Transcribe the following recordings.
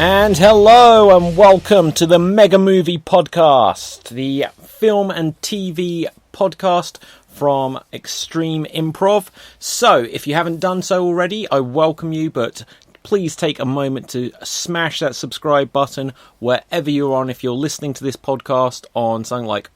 And hello and welcome to the Mega Movie Podcast, the film and TV podcast from Extreme Improv. So, if you haven't done so already, I welcome you, but please take a moment to smash that subscribe button wherever you're on. If you're listening to this podcast on something like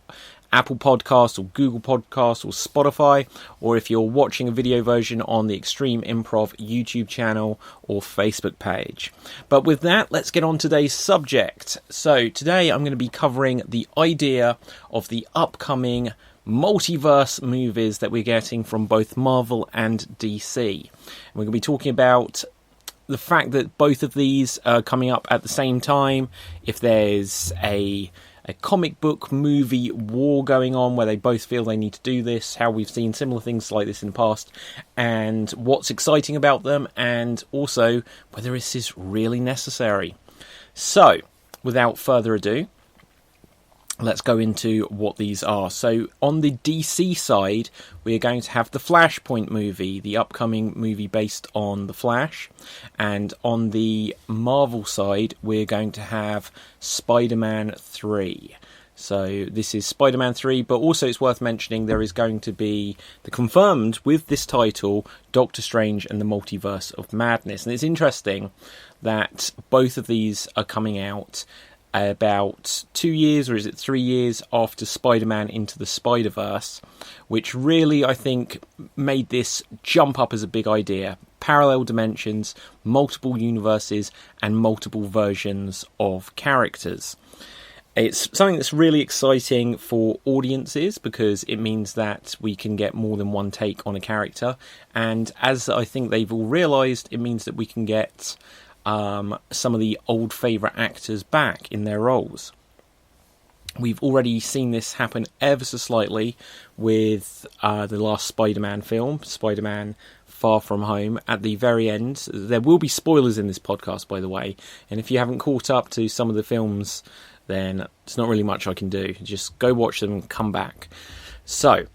Apple Podcasts or Google Podcasts or Spotify, or if you're watching a video version on the Extreme Improv YouTube channel or Facebook page. But with that, let's get on today's subject. So today I'm going to be covering the idea of the upcoming multiverse movies that we're getting from both Marvel and DC. And we're going to be talking about the fact that both of these are coming up at the same time, if there's a comic book movie war going on where they both feel they need to do this, how we've seen similar things like this in the past, and what's exciting about them, and also whether this is really necessary. So, without further ado, let's go into what these are. So, on the DC side, we are going to have the Flashpoint movie, the upcoming movie based on The Flash. And on the Marvel side, we're going to have Spider-Man 3. So, this is Spider-Man 3, but also it's worth mentioning there is going to be, confirmed with this title, Doctor Strange and the Multiverse of Madness. And it's interesting that both of these are coming out about 2 years, or is it 3 years, after Spider-Man Into the Spiderverse, which really, I think, made this jump up as a big idea. Parallel dimensions, multiple universes, and multiple versions of characters. It's something that's really exciting for audiences because it means that we can get more than one take on a character, and as I think they've all realised, it means that we can get some of the old favourite actors back in their roles. We've already seen this happen ever so slightly with the last Spider-Man film, Spider-Man Far From Home. At the very end, there will be spoilers in this podcast, by the way, and if you haven't caught up to some of the films, then it's not really much I can do. Just go watch them and come back. So,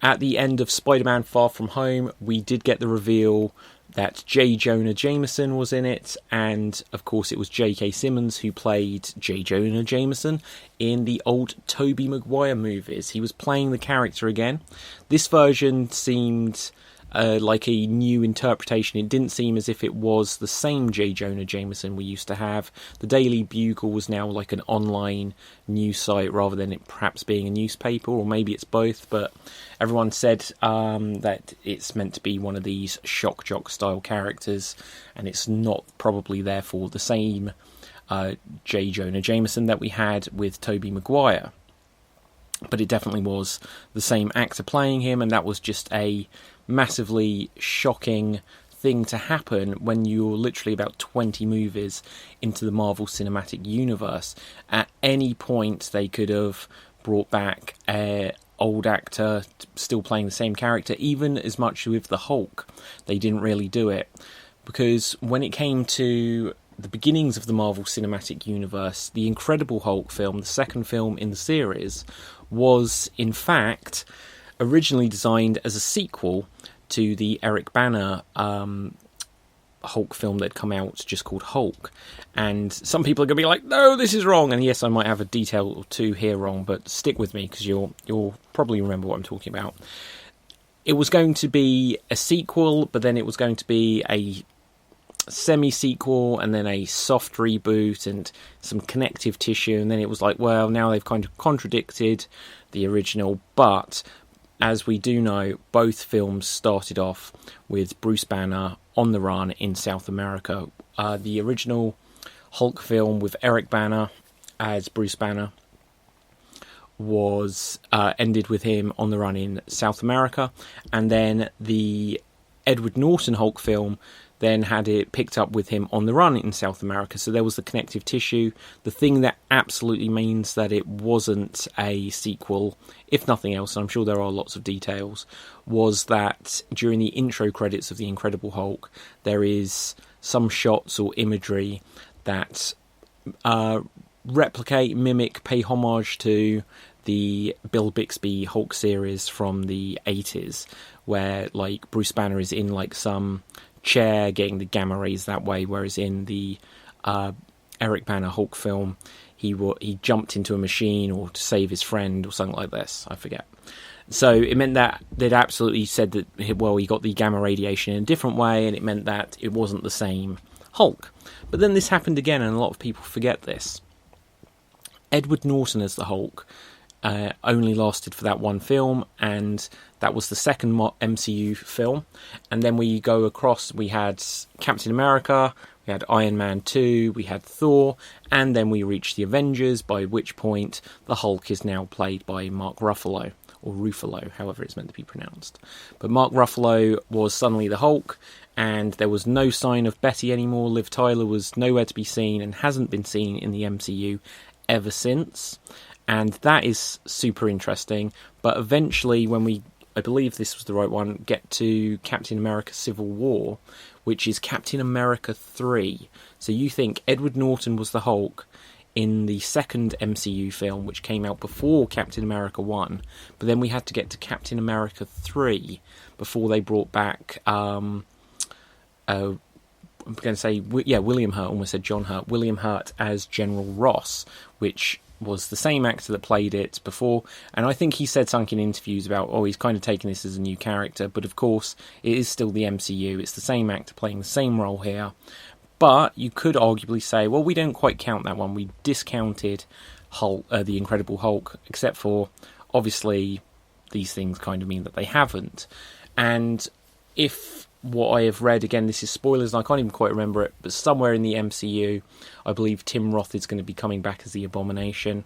at the end of Spider-Man Far From Home, we did get the reveal that J. Jonah Jameson was in it, and of course it was J.K. Simmons who played J. Jonah Jameson in the old Tobey Maguire movies. He was playing the character again. This version seemed like a new interpretation. It didn't seem as if it was the same J. Jonah Jameson we used to have. The Daily Bugle was now like an online news site rather than it perhaps being a newspaper, or maybe it's both, but everyone said that it's meant to be one of these shock jock style characters, and it's not probably therefore the same J. Jonah Jameson that we had with Tobey Maguire. But it definitely was the same actor playing him, and that was just a massively shocking thing to happen when you're literally about 20 movies into the Marvel Cinematic Universe. At any point they could have brought back an old actor still playing the same character, even as much with the Hulk. They didn't really do it, because when it came to the beginnings of the Marvel Cinematic Universe, the Incredible Hulk film, the second film in the series, was in fact originally designed as a sequel to the Eric Bana Hulk film that had come out just called Hulk. And some people are going to be like, no, this is wrong. And yes, I might have a detail or two here wrong, but stick with me because you'll probably remember what I'm talking about. It was going to be a sequel, but then it was going to be a semi-sequel and then a soft reboot and some connective tissue, and then it was like, well, now they've kind of contradicted the original. But as we do know, both films started off with Bruce Banner on the run in South America. The original Hulk film with Eric Bana as Bruce Banner was ended with him on the run in South America, and then the Edward Norton Hulk film then had it picked up with him on the run in South America. So there was the connective tissue. The thing that absolutely means that it wasn't a sequel, if nothing else, and I'm sure there are lots of details, was that during the intro credits of The Incredible Hulk, there is some shots or imagery that replicate, mimic, pay homage to the Bill Bixby Hulk series from the 80s, where like Bruce Banner is in like some chair getting the gamma rays that way, whereas in the Eric Bana Hulk film, he jumped into a machine or to save his friend or something like this. I forget. So it meant that they'd absolutely said that, well, he got the gamma radiation in a different way, and it meant that it wasn't the same Hulk. But then this happened again, and a lot of people forget this. Edward Norton as the Hulk only lasted for that one film, and that was the second MCU film. And then we go across, we had Captain America, we had Iron Man 2, we had Thor, and then we reached the Avengers, by which point the Hulk is now played by Mark Ruffalo, or Ruffalo, however it's meant to be pronounced. But Mark Ruffalo was suddenly the Hulk, and there was no sign of Betty anymore. Liv Tyler was nowhere to be seen and hasn't been seen in the MCU ever since. And that is super interesting. But eventually, when I believe this was the right one, get to Captain America Civil War, which is Captain America 3. So you think Edward Norton was the Hulk in the second MCU film, which came out before Captain America 1, but then we had to get to Captain America 3 before they brought back, I'm going to say, William Hurt, almost said John Hurt, William Hurt as General Ross, which was the same actor that played it before, and I think he said something in interviews about, he's kind of taking this as a new character, but of course, it is still the MCU, it's the same actor playing the same role here. But you could arguably say, well, we don't quite count that one. We discounted Hulk, the Incredible Hulk, except for, obviously, these things kind of mean that they haven't. And if what I have read, again, this is spoilers, and I can't even quite remember it, but somewhere in the MCU, I believe Tim Roth is going to be coming back as the Abomination.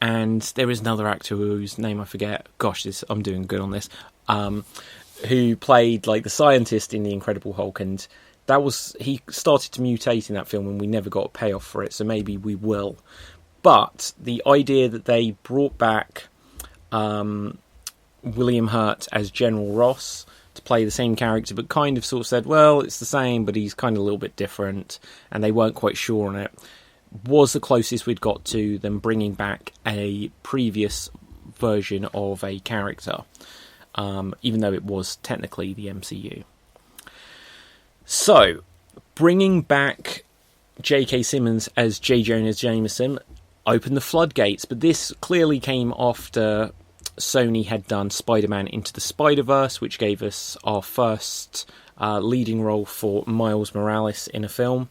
And there is another actor whose name I forget. Gosh, I'm doing good on this. Who played, like, the scientist in the Incredible Hulk, and he started to mutate in that film and we never got a payoff for it, so maybe we will. But the idea that they brought back William Hurt as General Ross to play the same character, but kind of sort of said, well, it's the same, but he's kind of a little bit different, and they weren't quite sure on it, was the closest we'd got to them bringing back a previous version of a character, even though it was technically the MCU. So, bringing back J.K. Simmons as J. Jonah Jameson opened the floodgates, but this clearly came after Sony had done Spider-Man Into the Spiderverse, which gave us our first leading role for Miles Morales in a film,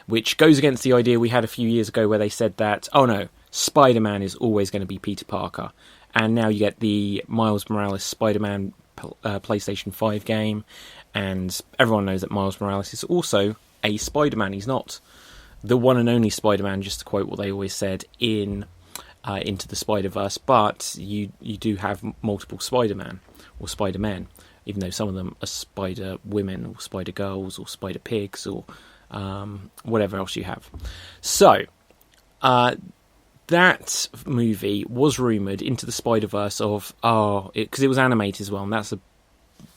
which goes against the idea we had a few years ago where they said that, oh no, Spider-Man is always going to be Peter Parker. And now you get the Miles Morales Spider-Man PlayStation 5 game, and everyone knows that Miles Morales is also a Spider-Man. He's not the one and only Spider-Man, just to quote what they always said in Into the Spider-Verse, but you do have multiple Spider-Man, or Spider-Men, even though some of them are Spider-Women, or Spider-Girls, or Spider-Pigs, or whatever else you have. So, that movie was rumoured, Into the Spider-Verse, because it was animated as well, and that's a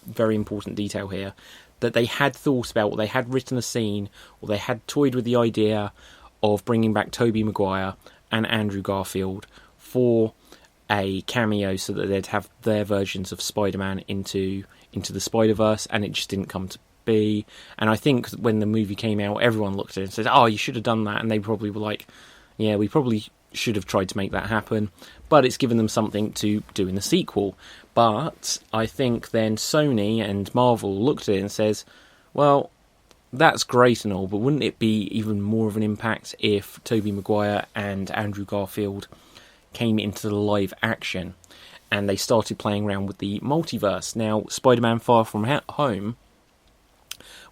very important detail here, that they had thought about, or they had written a scene, or they had toyed with the idea of bringing back Tobey Maguire and Andrew Garfield for a cameo so that they'd have their versions of Spider-Man into the Spider-Verse, and it just didn't come to be. And I think when the movie came out, everyone looked at it and said, you should have done that, and they probably were like, yeah, we probably should have tried to make that happen, but it's given them something to do in the sequel. But I think then Sony and Marvel looked at it and says, well, that's great and all, but wouldn't it be even more of an impact if Tobey Maguire and Andrew Garfield came into the live action? And they started playing around with the multiverse. Now, Spider-Man Far From Home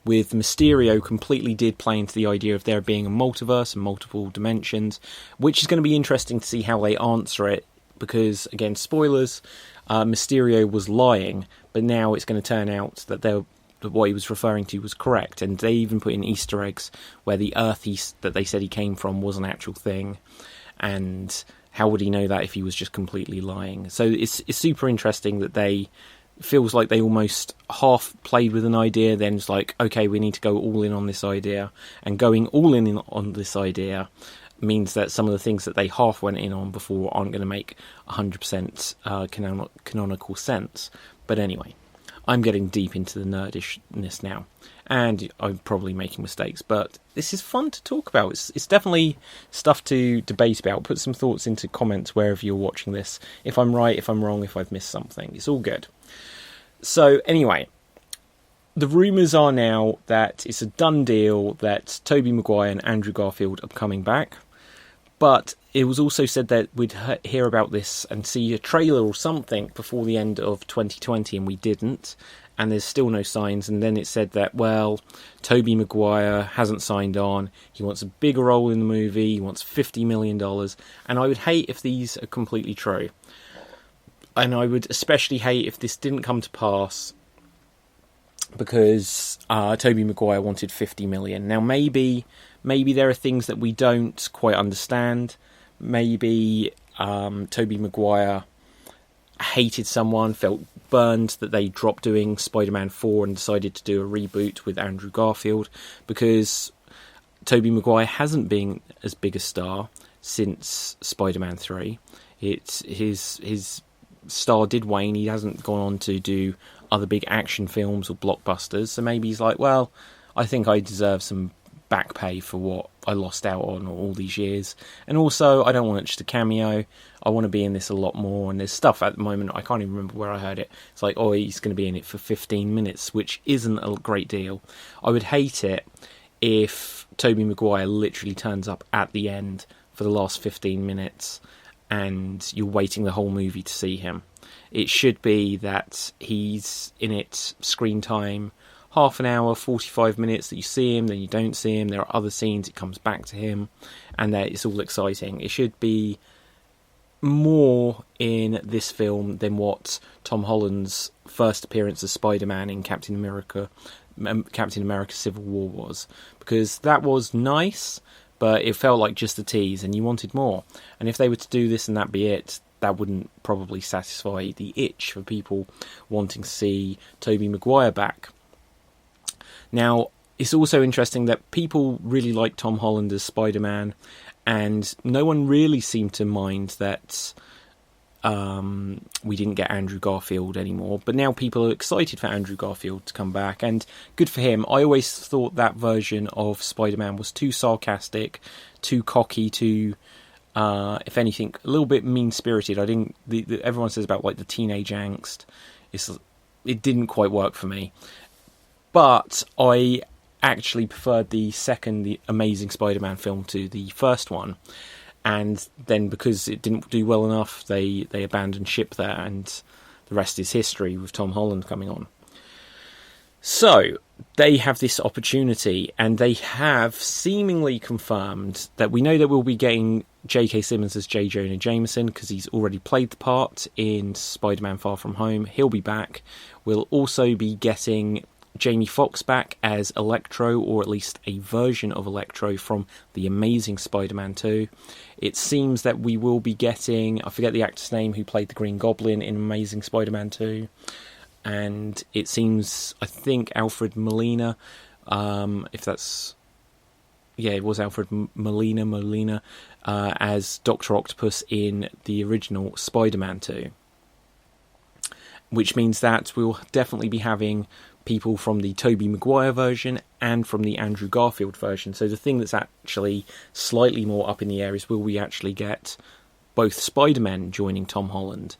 with Mysterio completely did play into the idea of there being a multiverse and multiple dimensions, which is going to be interesting to see how they answer it, because, again, spoilers, Mysterio was lying, but now it's going to turn out that what he was referring to was correct, and they even put in Easter eggs where the Earth that they said he came from was an actual thing, and how would he know that if he was just completely lying? So it's super interesting that feels like they almost half played with an idea, then it's like, okay, we need to go all in on this idea, and going all in on this idea means that some of the things that they half went in on before aren't going to make 100% canonical sense. But anyway, I'm getting deep into the nerdishness now, and I'm probably making mistakes, but this is fun to talk about. It's definitely stuff to debate about. Put some thoughts into comments wherever you're watching this. If I'm right, if I'm wrong, if I've missed something. It's all good. So anyway, the rumours are now that it's a done deal that Tobey Maguire and Andrew Garfield are coming back. But it was also said that we'd hear about this and see a trailer or something before the end of 2020, and we didn't. And there's still no signs. And then it said that, well, Tobey Maguire hasn't signed on. He wants a bigger role in the movie. He wants $50 million. And I would hate if these are completely true. And I would especially hate if this didn't come to pass, because Tobey Maguire wanted $50 million. Now, maybe there are things that we don't quite understand. Maybe Tobey Maguire hated someone, felt burned that they dropped doing Spider-Man 4 and decided to do a reboot with Andrew Garfield, because Tobey Maguire hasn't been as big a star since Spider-Man 3. His star did wane. He hasn't gone on to do other big action films or blockbusters, so maybe he's like, well, I think I deserve some back pay for what I lost out on all these years, and also I don't want it just a cameo. I want to be in this a lot more. And there's stuff at the moment, I can't even remember where I heard it, it's like, oh, he's going to be in it for 15 minutes, which isn't a great deal. I would hate it if Tobey Maguire literally turns up at the end for the last 15 minutes and you're waiting the whole movie to see him. It should be that he's in it screen time, half an hour, 45 minutes that you see him, then you don't see him, there are other scenes, it comes back to him, and that it's all exciting. It should be more in this film than what Tom Holland's first appearance as Spider-Man in Captain America Civil War was, because that was nice, but it felt like just a tease and you wanted more. And if they were to do this and that be it, that wouldn't probably satisfy the itch for people wanting to see Tobey Maguire back. Now, it's also interesting that people really like Tom Holland as Spider-Man, and no one really seemed to mind that we didn't get Andrew Garfield anymore. But now people are excited for Andrew Garfield to come back, and good for him. I always thought that version of Spider-Man was too sarcastic, too cocky, too... if anything, a little bit mean-spirited. I didn't. Everyone says about like the teenage angst. It didn't quite work for me. But I actually preferred the Amazing Spider-Man film to the first one. And then because it didn't do well enough, they abandoned ship there, and the rest is history with Tom Holland coming on. So, they have this opportunity, and they have seemingly confirmed that we know that we'll be getting J.K. Simmons as J. Jonah Jameson, because he's already played the part in Spider-Man Far From Home. He'll be back. We'll also be getting Jamie Foxx back as Electro, or at least a version of Electro from The Amazing Spider-Man 2. It seems that we will be getting, I forget the actor's name, who played the Green Goblin in Amazing Spider-Man 2. And it seems, I think, Alfred Molina, it was Alfred Molina, as Dr. Octopus in the original Spider-Man 2. Which means that we'll definitely be having people from the Tobey Maguire version and from the Andrew Garfield version. So the thing that's actually slightly more up in the air is, will we actually get both Spider-Men joining Tom Holland?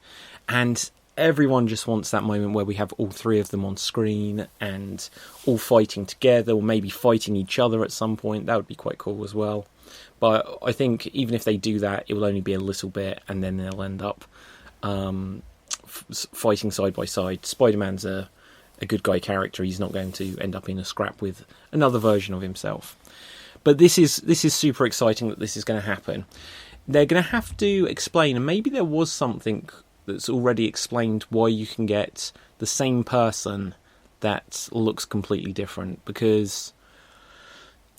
And everyone just wants that moment where we have all three of them on screen and all fighting together, or maybe fighting each other at some point. That would be quite cool as well. But I think even if they do that, it will only be a little bit, and then they'll end up fighting side by side. Spider-Man's a good guy character. He's not going to end up in a scrap with another version of himself. But this is super exciting that this is going to happen. They're going to have to explain, and maybe there was something that's already explained, why you can get the same person that looks completely different. Because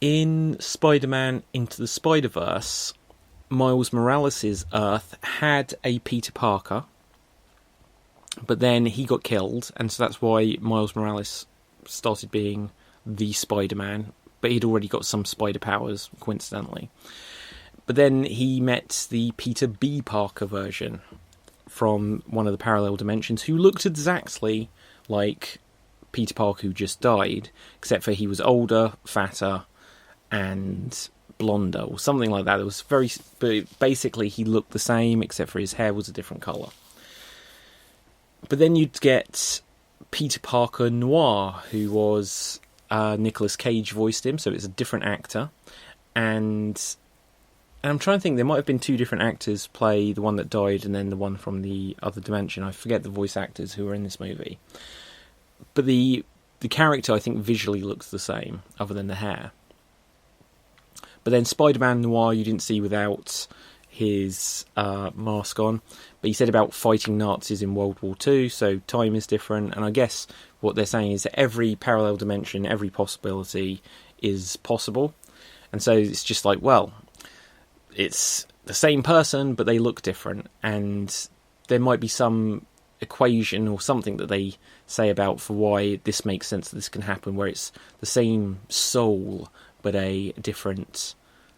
in Spider-Man Into the Spiderverse, Miles Morales' Earth had a Peter Parker, but then he got killed, and so that's why Miles Morales started being the Spider-Man, but he'd already got some spider powers, coincidentally. But then he met the Peter B. Parker version from one of the parallel dimensions, who looked exactly like Peter Parker who just died, except for he was older, fatter, and blonder, or something like that. It was but basically he looked the same, except for his hair was a different colour. But then you'd get Peter Parker Noir, who was Nicolas Cage voiced him, so it's a different actor. And I'm trying to think, there might have been two different actors play the one that died and then the one from the other dimension. I forget the voice actors who were in this movie. But the character, I think, visually looks the same, other than the hair. But then Spider-Man Noir you didn't see without his mask on. But he said about fighting Nazis in World War II, so time is different. And I guess what they're saying is that every parallel dimension, every possibility is possible. And so it's just like, well, it's the same person, but they look different. And there might be some equation or something that they say about for why this makes sense that this can happen, where it's the same soul, but a different,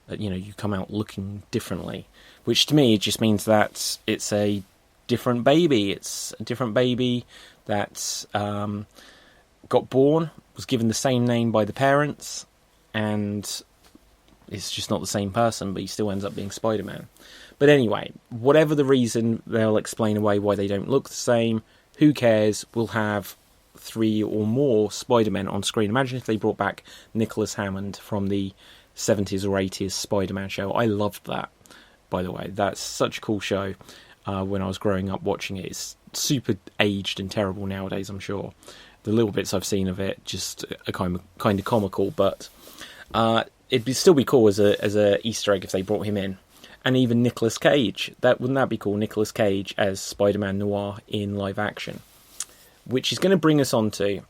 you come out looking differently. Which to me just means that it's a different baby. It's a different baby that got born, was given the same name by the parents, and it's just not the same person, but he still ends up being Spider-Man. But anyway, whatever the reason, they'll explain away why they don't look the same. Who cares? We'll have 3 or more Spider-Men on screen. Imagine if they brought back Nicholas Hammond from the 70s or 80s Spider-Man show. I loved that, by the way. That's such a cool show. When I was growing up watching it, it's super aged and terrible nowadays, I'm sure. The little bits I've seen of it just are kind of comical, but it'd still be cool as a Easter egg if they brought him in. And even Nicolas Cage. Wouldn't that be cool? Nicolas Cage as Spider-Man Noir in live action. Which is going to bring us on to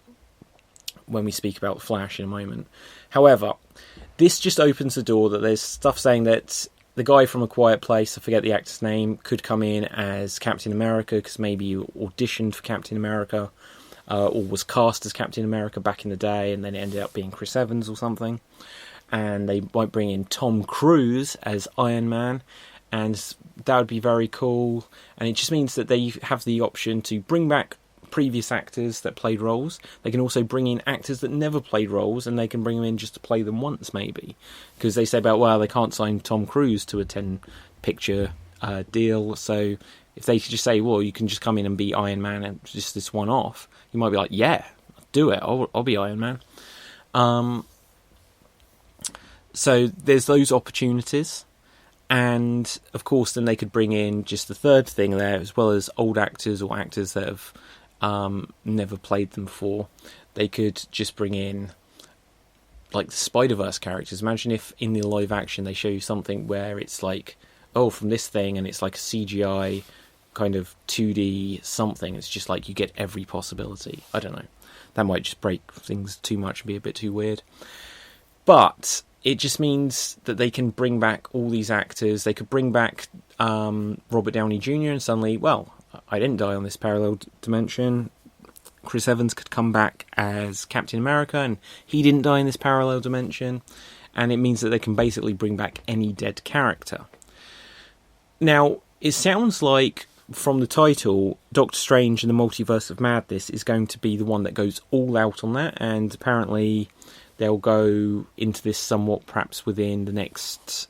when we speak about Flash in a moment. However, this just opens the door that there's stuff saying that the guy from A Quiet Place, I forget the actor's name, could come in as Captain America, because maybe you auditioned for Captain America, or was cast as Captain America back in the day, and then it ended up being Chris Evans or something. And they might bring in Tom Cruise as Iron Man, and that would be very cool. And it just means that they have the option to bring back previous actors that played roles. They can also bring in actors that never played roles, and they can bring them in just to play them once, maybe. Because they say about, well, they can't sign Tom Cruise to a 10-picture deal, so if they just say, well, you can just come in and be Iron Man and just this one off, you might be like, yeah, do it, I'll be Iron Man. So there's those opportunities, and of course then they could bring in just the third thing there, as well as old actors or actors that have never played them before. They could just bring in like the Spiderverse characters. Imagine if in the live action they show you something where it's like, oh, from this thing, and it's like a CGI kind of 2D something. It's just like you get every possibility. I don't know. That might just break things too much and be a bit too weird. But it just means that they can bring back all these actors. They could bring back Robert Downey Jr. and suddenly, well, I didn't die on this parallel dimension. Chris Evans could come back as Captain America, and he didn't die in this parallel dimension. And it means that they can basically bring back any dead character. Now, it sounds like, from the title, Doctor Strange and the Multiverse of Madness is going to be the one that goes all out on that, and apparently they'll go into this somewhat perhaps within the next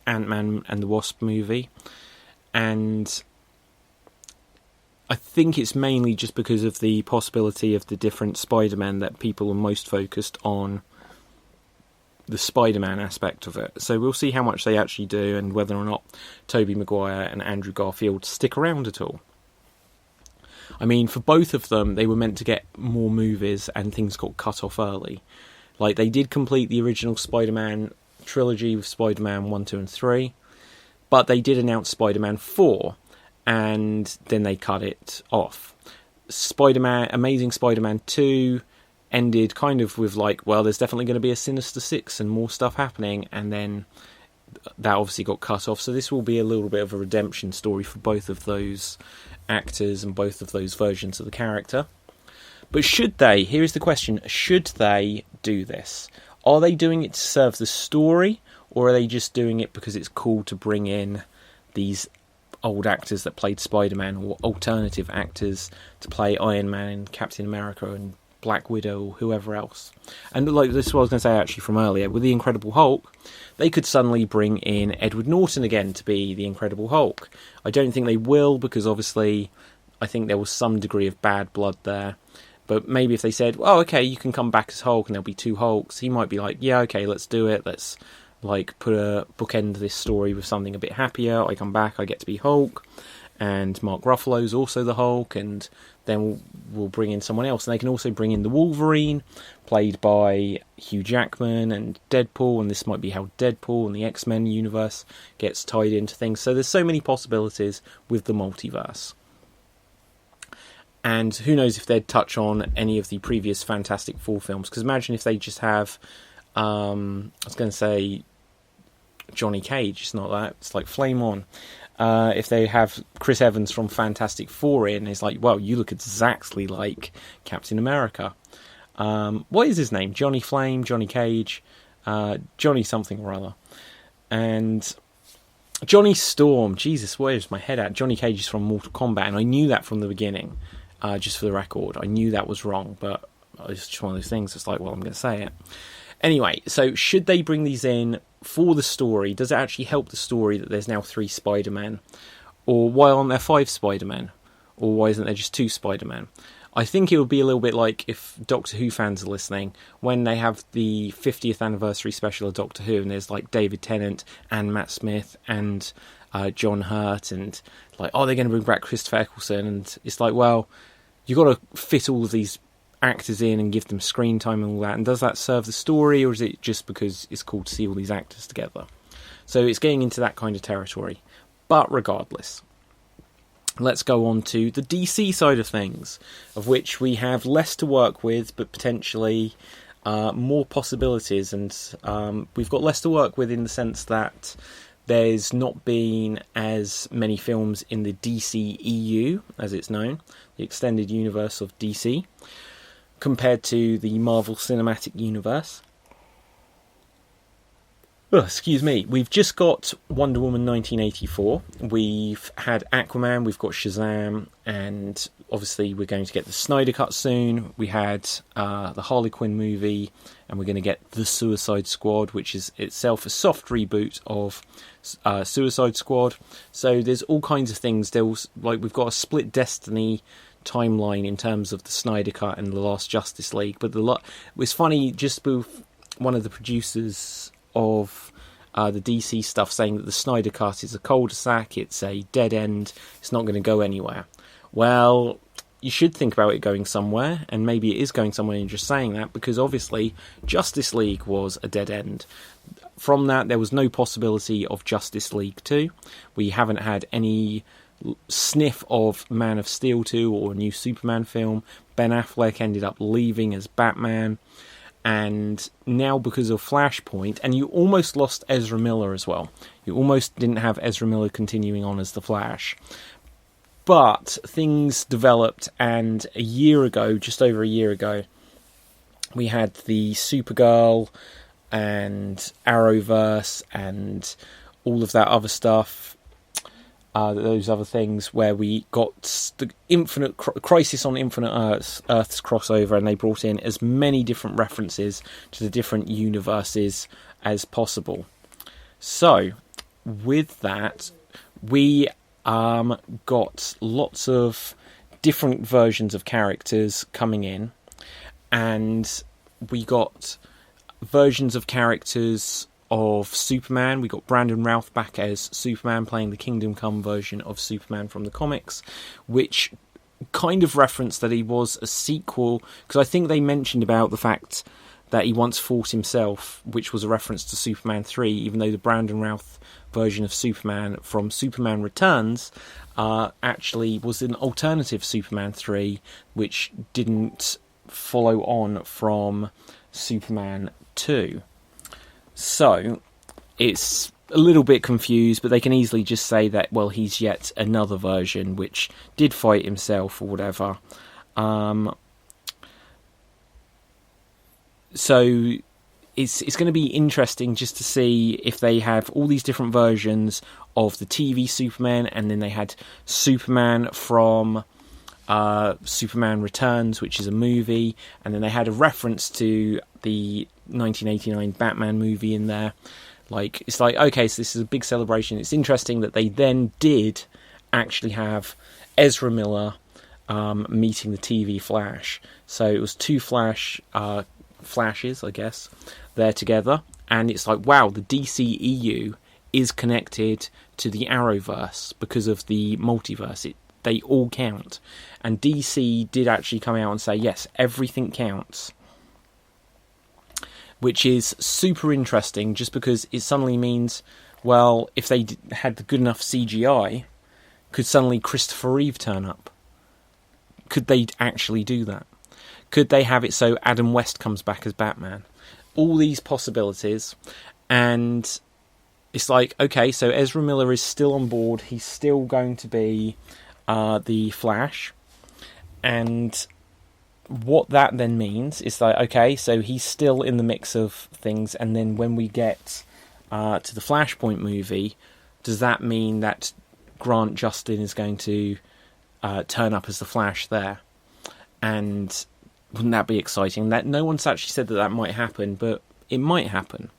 Ant-Man and the Wasp movie. And I think it's mainly just because of the possibility of the different Spider-Man that people are most focused on the Spider-Man aspect of it. So we'll see how much they actually do, and whether or not Tobey Maguire and Andrew Garfield stick around at all. I mean, for both of them, they were meant to get more movies, and things got cut off early. Like, they did complete the original Spider-Man trilogy with Spider-Man 1, 2 and 3, but they did announce Spider-Man 4, and then they cut it off. Amazing Spider-Man 2 ended kind of with like, well, there's definitely going to be a Sinister Six and more stuff happening, and then that obviously got cut off. So this will be a little bit of a redemption story for both of those actors and both of those versions of the character. But here's the question, should they do this? Are they doing it to serve the story, or are they just doing it because it's cool to bring in these old actors that played Spider-Man, or alternative actors to play Iron Man and Captain America and Black Widow or whoever else. And like this is what I was going to say actually from earlier, with the Incredible Hulk, they could suddenly bring in Edward Norton again to be the Incredible Hulk. I don't think they will, because obviously I think there was some degree of bad blood there. But maybe if they said, oh, okay, you can come back as Hulk and there'll be two Hulks, he might be like, yeah, okay, let's do it. Let's like put a bookend to this story with something a bit happier. I come back, I get to be Hulk, and Mark Ruffalo's also the Hulk, and then we'll bring in someone else. And they can also bring in the Wolverine, played by Hugh Jackman, and Deadpool, and this might be how Deadpool and the X-Men universe gets tied into things. So there's so many possibilities with the multiverse. And who knows if they'd touch on any of the previous Fantastic Four films, because imagine if they just have, I was going to say Johnny Cage, it's not that, it's like Flame On. If they have Chris Evans from Fantastic Four in, it's like, well, you look exactly like Captain America. What is his name? Johnny Flame, Johnny Cage, Johnny something or other. And Johnny Storm, Jesus, where's my head at? Johnny Cage is from Mortal Kombat, and I knew that from the beginning, just for the record. I knew that was wrong, but it's just one of those things. It's like, well, I'm going to say it. Anyway, so should they bring these in for the story? Does it actually help the story that there's now 3 Spider-Men? Or why aren't there 5 Spider-Men? Or why isn't there just 2 Spider-Men? I think it would be a little bit like, if Doctor Who fans are listening, when they have the 50th anniversary special of Doctor Who, and there's like David Tennant and Matt Smith and John Hurt, and like, oh, they're going to bring back Christopher Eccleston, and it's like, well, you've got to fit all of these actors in and give them screen time and all that, and does that serve the story, or is it just because it's cool to see all these actors together? So it's getting into that kind of territory. But regardless, let's go on to the DC side of things, of which we have less to work with, but potentially more possibilities. And we've got less to work with in the sense that there's not been as many films in the DC EU, as it's known, the extended universe of DC, compared to the Marvel Cinematic Universe. Oh, excuse me. We've just got Wonder Woman 1984. We've had Aquaman, we've got Shazam, and obviously we're going to get the Snyder Cut soon. We had the Harley Quinn movie, and we're going to get The Suicide Squad, which is itself a soft reboot of Suicide Squad. So there's all kinds of things. We've got a split destiny timeline in terms of the Snyder Cut and the Last Justice League. But it's funny, just with one of the producers of the DC stuff saying that the Snyder Cut is a cul-de-sac, it's a dead end, it's not going to go anywhere. Well, you should think about it going somewhere, and maybe it is going somewhere in just saying that, because obviously Justice League was a dead end. From that, there was no possibility of Justice League 2. We haven't had any sniff of Man of Steel 2 or a new Superman film. Ben Affleck ended up leaving as Batman, and now because of Flashpoint, and you almost lost Ezra Miller as well. You almost didn't have Ezra Miller continuing on as the Flash. But things developed, and a year ago, just over a year ago, we had the Supergirl and Arrowverse and all of that other stuff. Those other things where we got the Infinite Crisis on Infinite Earths crossover, and they brought in as many different references to the different universes as possible. So, with that, we got lots of different versions of characters coming in, and we got versions of characters of Superman. We got Brandon Routh back as Superman, playing the Kingdom Come version of Superman from the comics, which kind of referenced that he was a sequel, because I think they mentioned about the fact that he once fought himself, which was a reference to Superman 3, even though the Brandon Routh version of Superman from Superman Returns actually was an alternative Superman 3, which didn't follow on from Superman 2. So, it's a little bit confused, but they can easily just say that, well, he's yet another version which did fight himself or whatever. So, it's going to be interesting just to see if they have all these different versions of the TV Superman, and then they had Superman from Superman Returns, which is a movie, and then they had a reference to the 1989 Batman movie in there. Like, it's like, okay, so this is a big celebration. It's interesting that they then did actually have Ezra Miller meeting the TV Flash. So it was two Flashes, I guess, there together. And it's like, wow, the DCEU is connected to the Arrowverse because of the multiverse. They all count. And DC did actually come out and say, yes, everything counts. Which is super interesting, just because it suddenly means, well, if they had the good enough CGI, could suddenly Christopher Reeve turn up? Could they actually do that? Could they have it so Adam West comes back as Batman? All these possibilities, and it's like, okay, so Ezra Miller is still on board. He's still going to be the Flash, and what that then means is that, okay, so he's still in the mix of things, and then when we get to the Flashpoint movie, does that mean that Grant Justin is going to turn up as the Flash there? And wouldn't that be exciting? That no one's actually said that might happen, but it might happen.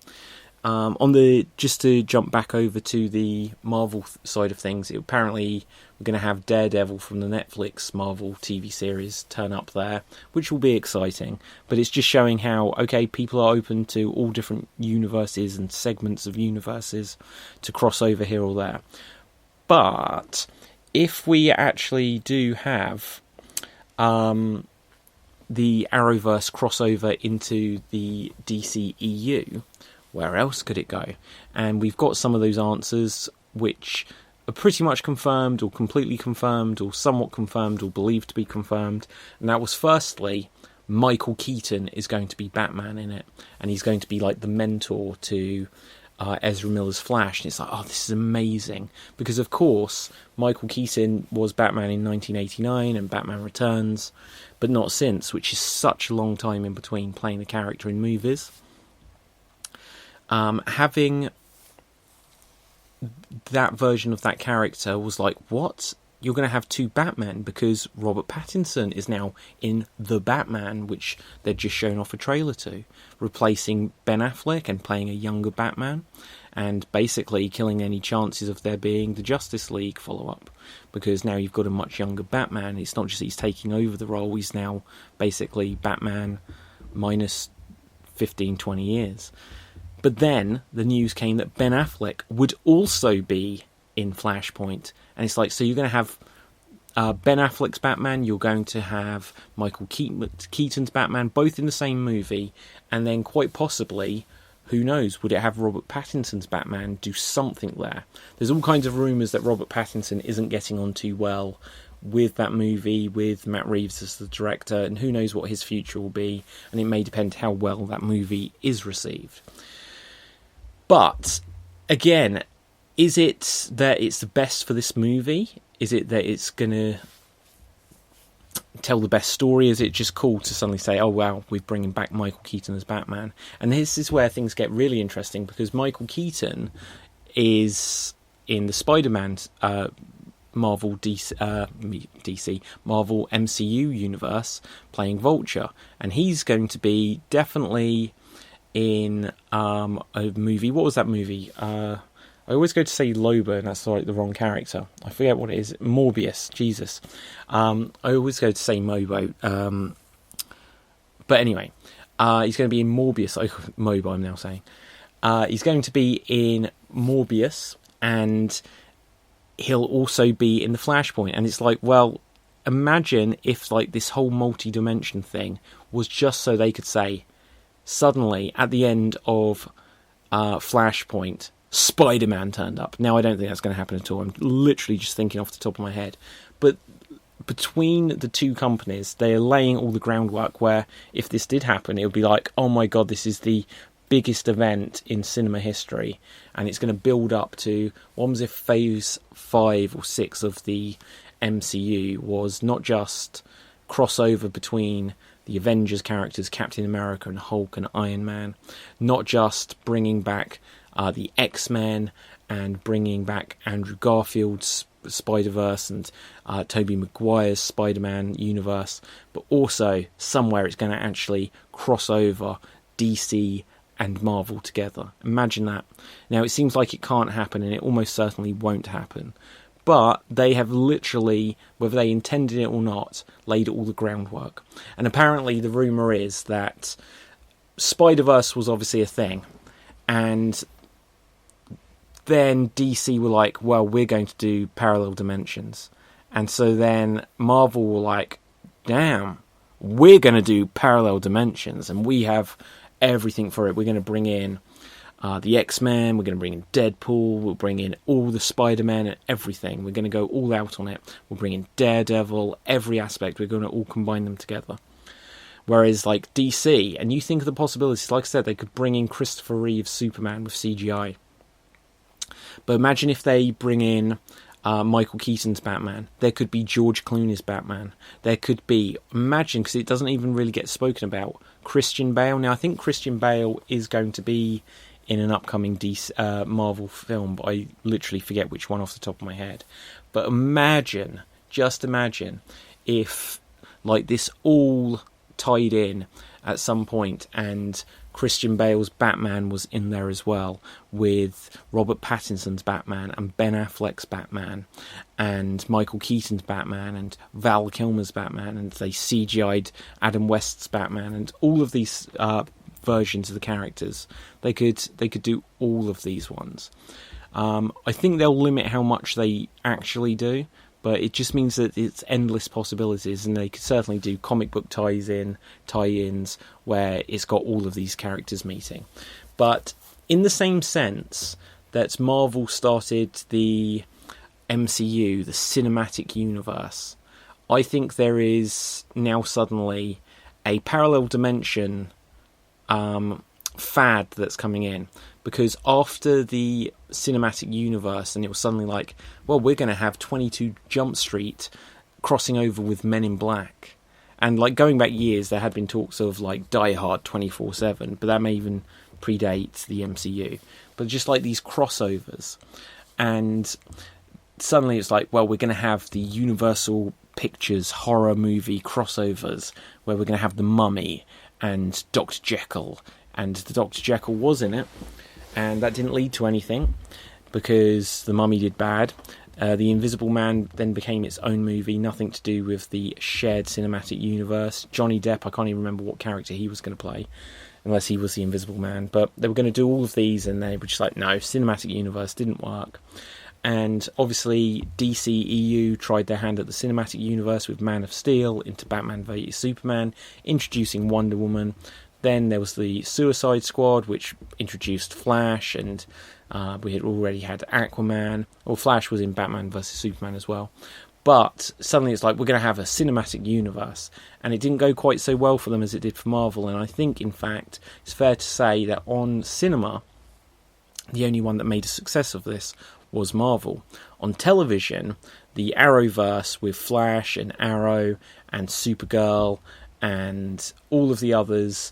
Just to jump back over to the Marvel side of things, apparently we're going to have Daredevil from the Netflix Marvel TV series turn up there, which will be exciting. But it's just showing how, okay, people are open to all different universes and segments of universes to cross over here or there. But if we actually do have the Arrowverse crossover into the DCEU, where else could it go? And we've got some of those answers which are pretty much confirmed, or completely confirmed, or somewhat confirmed, or believed to be confirmed. And that was, firstly, Michael Keaton is going to be Batman in it, and he's going to be like the mentor to Ezra Miller's Flash. And it's like, oh, this is amazing, because of course Michael Keaton was Batman in 1989 and Batman Returns, but not since, which is such a long time in between playing the character in movies. Having that version of that character was like, what? You're going to have two Batmen, because Robert Pattinson is now in The Batman, which they've just shown off a trailer to, replacing Ben Affleck and playing a younger Batman, and basically killing any chances of there being the Justice League follow-up, because now you've got a much younger Batman. It's not just he's taking over the role, he's now basically Batman minus 15, 20 years. But then the news came that Ben Affleck would also be in Flashpoint. And it's like, so you're going to have Ben Affleck's Batman, you're going to have Michael Keaton's Batman, both in the same movie. And then quite possibly, who knows, would it have Robert Pattinson's Batman do something there? There's all kinds of rumours that Robert Pattinson isn't getting on too well with that movie, with Matt Reeves as the director. And who knows what his future will be. And it may depend how well that movie is received. But, again, is it that it's the best for this movie? Is it that it's going to tell the best story? Is it just cool to suddenly say, oh, wow, we're bringing back Michael Keaton as Batman? And this is where things get really interesting, because Michael Keaton is in the Spider-Man Marvel Marvel MCU universe playing Vulture. And he's going to be definitely in a movie. What was that movie? I always go to say Lobo, and that's like the wrong character. I forget what it is. Morbius. Jesus. I always go to say Mobo. But anyway, he's going to be in Morbius. Oh, Mobo, I'm now saying. He's going to be in Morbius, and he'll also be in the Flashpoint. And it's like, well, imagine if like this whole multi-dimension thing was just so they could say, suddenly, at the end of Flashpoint, Spider-Man turned up. Now, I don't think that's going to happen at all. I'm literally just thinking off the top of my head. But between the two companies, they're laying all the groundwork where, if this did happen, it would be like, oh my god, this is the biggest event in cinema history. And it's going to build up to, what was if phase 5 or 6 of the MCU was not just crossover between the Avengers characters, Captain America and Hulk and Iron Man. Not just bringing back the X-Men and bringing back Andrew Garfield's Spiderverse and Tobey Maguire's Spider-Man universe, but also somewhere it's going to actually cross over DC and Marvel together. Imagine that. Now, it seems like it can't happen, and it almost certainly won't happen. But they have literally, whether they intended it or not, laid all the groundwork. And apparently the rumour is that Spider-Verse was obviously a thing. And then DC were like, well, we're going to do parallel dimensions. And so then Marvel were like, damn, we're going to do parallel dimensions. And we have everything for it. We're going to bring in the X-Men, we're going to bring in Deadpool, we'll bring in all the Spider-Man and everything. We're going to go all out on it. We'll bring in Daredevil, every aspect. We're going to all combine them together. Whereas, like, DC, and you think of the possibilities, like I said, they could bring in Christopher Reeve's Superman with CGI. But imagine if they bring in Michael Keaton's Batman. There could be George Clooney's Batman. There could be, imagine, because it doesn't even really get spoken about, Christian Bale. Now, I think Christian Bale is going to be in an upcoming Marvel film, but I literally forget which one off the top of my head. But imagine, just imagine, if like this all tied in at some point and Christian Bale's Batman was in there as well, with Robert Pattinson's Batman and Ben Affleck's Batman and Michael Keaton's Batman and Val Kilmer's Batman, and they CGI'd Adam West's Batman and all of these versions of the characters. They could do all of these ones. I think they'll limit how much they actually do, but it just means that it's endless possibilities, and they could certainly do comic book tie-ins where it's got all of these characters meeting. But in the same sense that Marvel started the MCU, the cinematic universe, I think there is now suddenly a parallel dimension fad that's coming in, because after the cinematic universe, and it was suddenly like, well, we're going to have 22 Jump Street crossing over with Men in Black, and like going back years, there had been talks of like Die Hard 24/7, but that may even predate the MCU. But just like these crossovers, and suddenly it's like, well, we're going to have the Universal Pictures horror movie crossovers, where we're going to have The Mummy and Dr. Jekyll, and the Dr. Jekyll was in it, and that didn't lead to anything because The Mummy did bad. The Invisible Man then became its own movie, nothing to do with the shared cinematic universe. Johnny Depp, I can't even remember what character he was going to play, unless he was the Invisible Man, but they were going to do all of these, and they were just like, no, cinematic universe didn't work. And obviously DCEU tried their hand at the cinematic universe with Man of Steel into Batman v Superman, introducing Wonder Woman. Then there was the Suicide Squad, which introduced Flash, and we had already had Aquaman. Well, Flash was in Batman vs Superman as well. But suddenly it's like, we're going to have a cinematic universe. And it didn't go quite so well for them as it did for Marvel. And I think, in fact, it's fair to say that on cinema, the only one that made a success of this was Marvel. On television, the Arrowverse with Flash and Arrow and Supergirl and all of the others,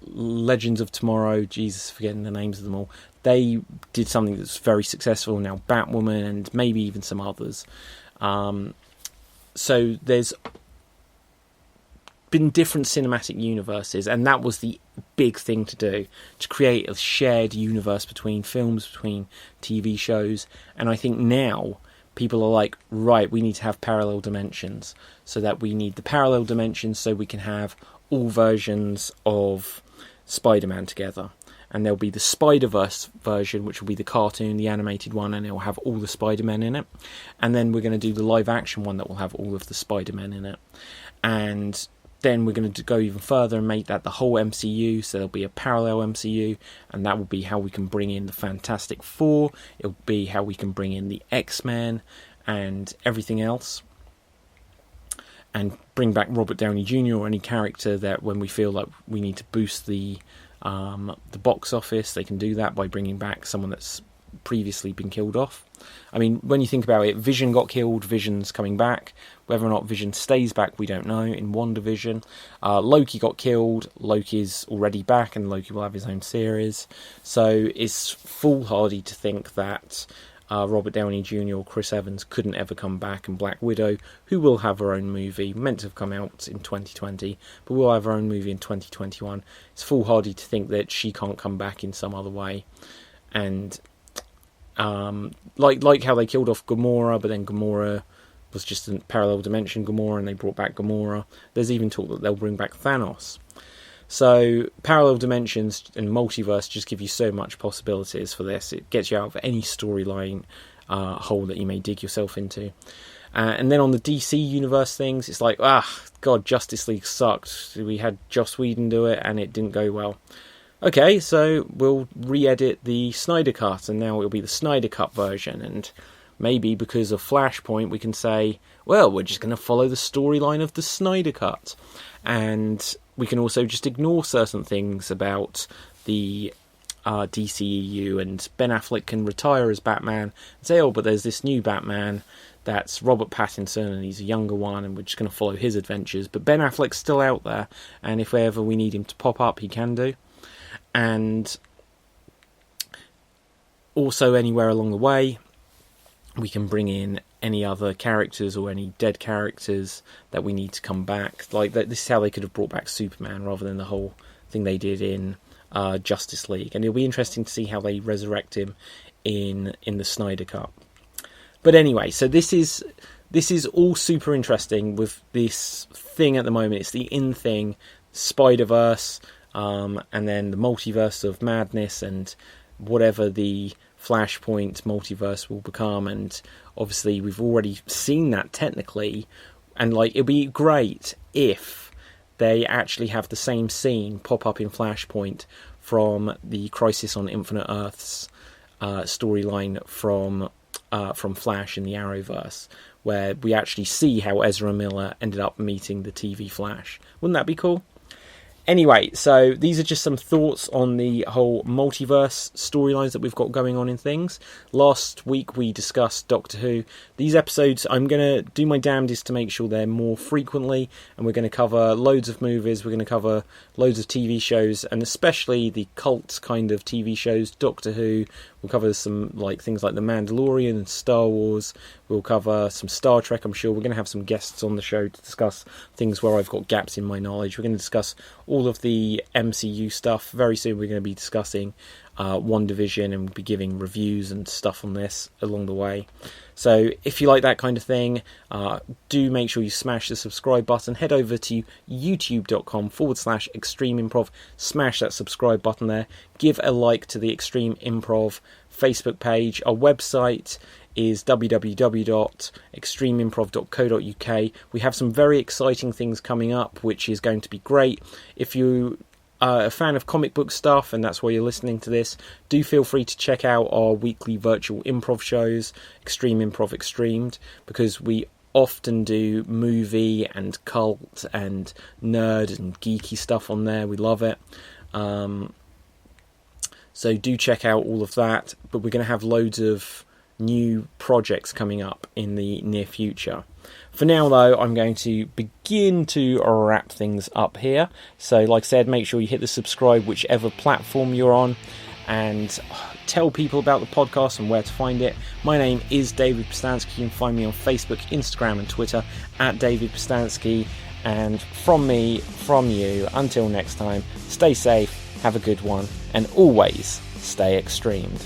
Legends of Tomorrow, Jesus, forgetting the names of them all, they did something that's very successful. Now Batwoman and maybe even some others. So there's been different cinematic universes, and that was the big thing to do, to create a shared universe between films, between TV shows. And I think now people are like, right, we need to have parallel dimensions, so that we need the parallel dimensions so we can have all versions of Spider-Man together. And there'll be the Spiderverse version, which will be the cartoon, the animated one, and it'll have all the Spider-Men in it. And then we're going to do the live-action one that will have all of the Spider-Men in it. And then we're going to go even further and make that the whole MCU, so there'll be a parallel MCU, and that will be how we can bring in the Fantastic Four, it'll be how we can bring in the X-Men, and everything else. And bring back Robert Downey Jr. or any character that when we feel like we need to boost the box office, they can do that by bringing back someone that's previously been killed off. I mean, when you think about it, Vision got killed, Vision's coming back. Whether or not Vision stays back, we don't know, in WandaVision. Loki got killed, Loki's already back, and Loki will have his own series. So it's foolhardy to think that Robert Downey Jr. or Chris Evans couldn't ever come back, and Black Widow, who will have her own movie, meant to have come out in 2020, but will have her own movie in 2021. It's foolhardy to think that she can't come back in some other way. And like how they killed off Gamora, but then Gamora was just a parallel dimension Gamora, and they brought back Gamora. There's even talk that they'll bring back Thanos. So parallel dimensions and multiverse just give you so much possibilities for this. It gets you out of any storyline hole that you may dig yourself into. And then on the DC universe things, it's like, God, Justice League sucked. We had Joss Whedon do it, and it didn't go well. Okay, so we'll re-edit the Snyder Cut, and now it'll be the Snyder Cut version, and maybe because of Flashpoint we can say, well, we're just going to follow the storyline of the Snyder Cut. And we can also just ignore certain things about the DCEU, and Ben Affleck can retire as Batman and say, oh, but there's this new Batman that's Robert Pattinson, and he's a younger one, and we're just going to follow his adventures. But Ben Affleck's still out there, and if ever we need him to pop up, he can do. And also anywhere along the way, we can bring in any other characters or any dead characters that we need to come back. Like this is how they could have brought back Superman rather than the whole thing they did in Justice League. And it'll be interesting to see how they resurrect him in the Snyder Cut. But anyway, so this is all super interesting with this thing at the moment. It's the in thing, Spiderverse, and then the multiverse of madness, and whatever the Flashpoint multiverse will become. And obviously we've already seen that technically, and like it'd be great if they actually have the same scene pop up in Flashpoint from the Crisis on Infinite Earths storyline from Flash in the Arrowverse, where we actually see how Ezra Miller ended up meeting the TV Flash. Wouldn't that be cool? Anyway, so these are just some thoughts on the whole multiverse storylines that we've got going on in things. Last week we discussed Doctor Who. These episodes, I'm going to do my damnedest to make sure they're more frequently, and we're going to cover loads of movies, we're going to cover loads of TV shows, and especially the cult kind of TV shows, Doctor Who. We'll cover some things like The Mandalorian and Star Wars. We'll cover some Star Trek, I'm sure. We're going to have some guests on the show to discuss things where I've got gaps in my knowledge. We're going to discuss all of the MCU stuff. Very soon we're going to be discussing WandaVision, and we'll be giving reviews and stuff on this along the way. So if you like that kind of thing, do make sure you smash the subscribe button. Head over to youtube.com/Extreme Improv. Smash that subscribe button there. Give a like to the Extreme Improv Facebook page. Our website is www.extremeimprov.co.uk. We have some very exciting things coming up, which is going to be great. If you are a fan of comic book stuff, and that's why you're listening to this, do feel free to check out our weekly virtual improv shows, Extreme Improv Extremed, because we often do movie and cult and nerd and geeky stuff on there. We love it. So do check out all of that. But we're going to have loads of new projects coming up in the near future. For now, though, I'm going to begin to wrap things up here. So, like I said, make sure you hit the subscribe whichever platform you're on, and tell people about the podcast and where to find it. My name is David Postansky. You can find me on Facebook, Instagram and Twitter at David Postansky. And from me, from you, until next time, stay safe, have a good one, and always stay extremed.